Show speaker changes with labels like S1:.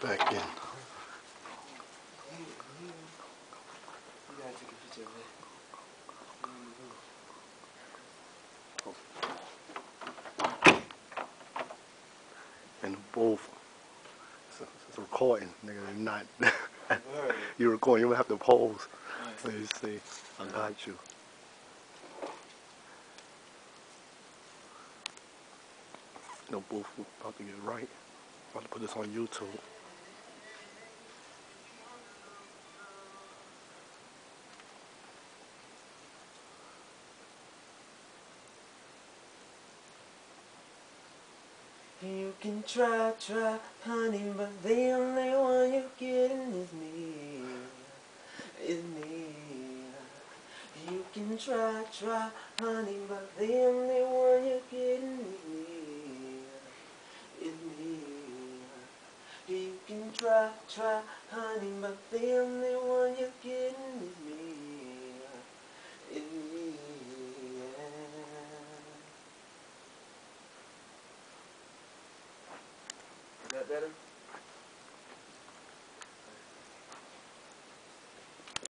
S1: back in.
S2: You gotta take a picture of it.
S1: And both, it's a recording, nigga. You're not. You're recording. You don't have to pose. So you see, I got you. No, both about to get right. About to put this on YouTube.
S2: You can try, honey, but the only one you're getting is me. Is me. You can try, honey, but the only one you're getting is me. Is me. You can try, honey, but the only one you're getting is me. Is me. Is that better?